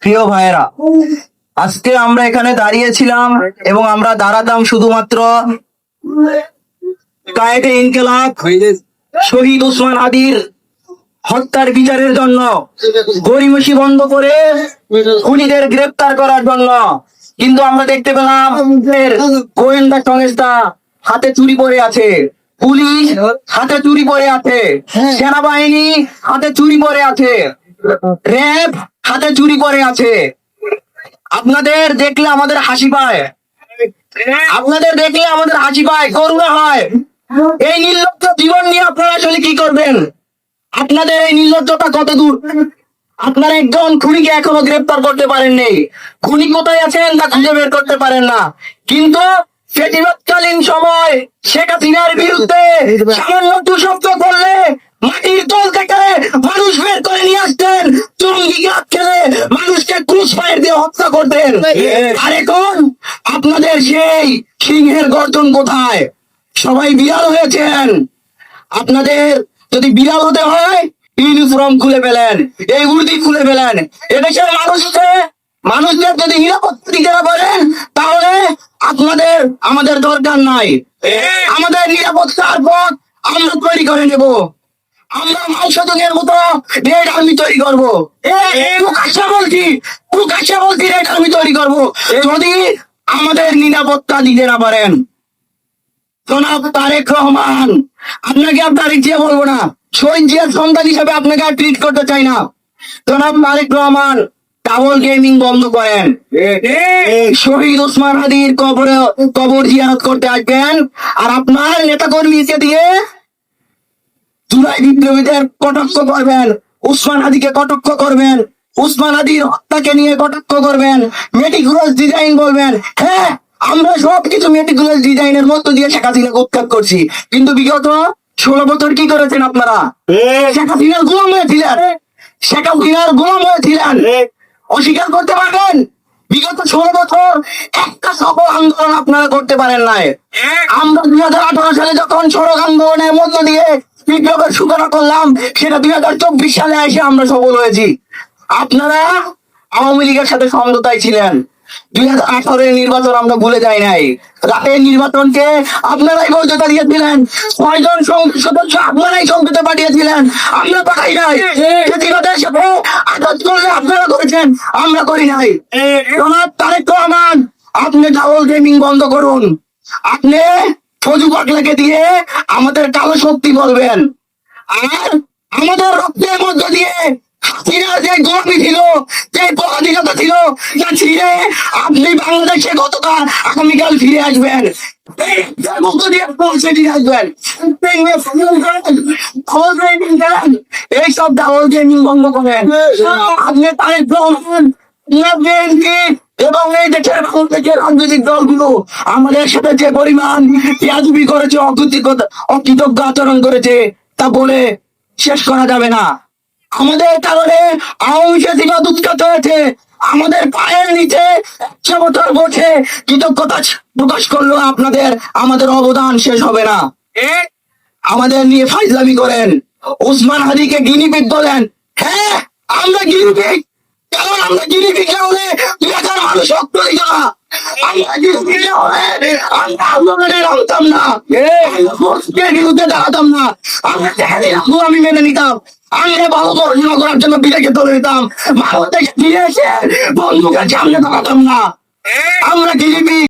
প্রিয় ভাইয়েরা, আজকে আমরা এখানে দাঁড়িয়েছিলাম এবং আমরা দাঁড়াতাম শুধুমাত্র কায়েদে ইনকিলাব শহীদ ওসমান হাদির হত্যার বিচারের জন্য, গড়িমসি বন্ধ করে খুনিদের গ্রেপ্তার করার জন্য। কিন্তু আমরা দেখতে পেলাম গোয়েন্দা সংস্থা হাতে চুরি পড়ে আছে, পুলিশ হাতে চুরি পড়ে আছে, সেনাবাহিনী হাতে চুরি পড়ে আছে, র্যাব হাতে চুরি পড়ে আছে। আপনাদের দেখলে আমাদের হাসি পায়, আপনাদের দেখলে আমাদের হাসি পায়, করুণা হয়। এই নির্লজ্জ জীবন নিয়ে আপনারা আসলে কি করবেন? আপনাদের এই নির্লজ্জতা কত দূর? আপনারা একজন খুনিকে এখনো গ্রেপ্তার করতে পারেননি। খুনি কোথায় আছেন তা খুঁজে বের করতে পারেন না। কিন্তু ফেসিবাদকালীন সময় শেখ হাসিনার বিরুদ্ধে সামান্য দু শব্দ করলে মাটির তল থেকে মানুষ বের করে নিয়ে আসতেন, জঙ্গি গাছ খেলে মানুষকে ক্রুশ ফায়ার দিয়ে হত্যা করতেন। আর এখন আপনাদের সেই সিংহের গর্জন কোথায়? সবাই বিড়াল হয়েছেন। আপনাদের যদি বিড়াল হতে হয়, ইউনিফর্ম খুলে ফেলেন, এই উর্দি খুলে ফেলেন। এদেশের মানুষদের যদি নিরাপত্তা দিতে না পারেন, তাহলে আপনাদের আমাদের দরকার নাই। আমাদের নিরাপত্তার পথ আমরা তৈরি করে নেব। আমরা মাংসের মতো রেড আর্মি তৈরি করবো। প্রকাশ্যে বলছি রেড আর্মি তৈরি করবো যদি আমাদের নিরাপত্তা দিতে না পারেন। জনাব তারেক রহমান, আপনাকে আর তারিখ দিয়ে বলবো না, শহীদ জিয়ার সন্তান হিসেবে আপনাকে আর ট্রিট করতে চাই না। জনাব তারেক রহমান, ডাবল গেমিং বন্ধ করেন। শহীদ ওসমান হাদির কবর জিয়ারত করতে আসবেন, আর আপনার নেতা কর্মীকে দিয়ে জুলাই বিপ্লবীদের কটাক্ষ করবেন, ওসমান হাদিকে কটাক্ষ করবেন, ওসমান হাদির হত্যাকে নিয়ে কটাক্ষ করবেন, মেটিকুলাস ডিজাইন বলবেন। হ্যাঁ, আমরা সবকিছু মেটিকুলাস ডিজাইনের মধ্য দিয়ে শেখ হাসিনাকে উৎখাত করছি। কিন্তু বিগত 16 বছর কি করেছেন আপনারা? শেখ হাসিনার গোলাম হয়েছিলেন, শেখ হাসিনার গোলাম হয়েছিলেন। অস্বীকার করতে পারবেন? বিগত 16 বছর একটা সফল আন্দোলন আপনারা করতে পারেন নাই। আমরা 2018 সালে যখন সড়ক আন্দোলনের মধ্য দিয়ে বিপ্লবের সূচনা করলাম, সেটা 2024 সালে এসে আমরা সফল হয়েছি। আপনারা আওয়ামী লীগের সাথে সমঝোতায় ছিলেন। 2018 নির্বাচন আমরা ভুলে যাই নাই। রাতের নির্বাচনকে আপনারাই বৈধতা দিয়েছিলেন। 6 জন সদস্য আপনারাই সংসদে পাঠিয়েছিলেন, আমরা পাঠাই নাই। প্রতিবাদের সাথে আঘাত করলে আপনারা করেছেন, আমরা করি নাই। জনাব তারেক রহমান, আপনি ডাবল গেমিং বন্ধ করুন। আপনি ফজু পাগলাকে দিয়ে আমাদের কালো শক্তি বলবেন, আর আমাদের রক্তের মধ্য দিয়ে হাসিনার যে গর্বী ছিল, যে পরাধীনতা ছিল, তা ছিঁড়ে আপনি বাংলাদেশে গতকাল আগামীকাল ফিরে আসবেন। এইসব ডাবল গেমিং বন্ধ করেন। আপনি তারেক রহমান, এবং এই দেশের বাংলাদেশের রাজনৈতিক দলগুলো আমাদের সাথে যে পরিমাণ বেয়াদবি করেছে, অকৃতজ্ঞ আচরণ করেছে, তা বলে শেষ করা যাবে না। আমাদের কারণে আওয়ামী ফ্যাসিবাদ উৎখাত হয়েছে। আমাদের পায়ের নিচে 100 বছর বসে কৃতজ্ঞতা প্রকাশ করলো আপনাদের, আমাদের অবদান শেষ হবে না। আমাদের নিয়ে ফাইজলামি করেন, ওসমান হাদিকে গিনিপিগ বলেন। হ্যাঁ, আমরা গিনিপিগ, কারণ আমরা গিনিপিগ হলে 2000 মানুষ রক্ত দিত না। আমরা গিনিপিগ হলে আমরা আন্দোলনে নামতাম না, বিরুদ্ধে দাঁড়াতাম না। আমি মেনে নিতাম, আমি ভালো পড়াশোনা করার জন্য বিদেশে চলে যেতাম, ভারত থেকে ফিরে এসে বন্ধুকে সামনে দাঁড়াতাম না। আমরা গিনিপিগ।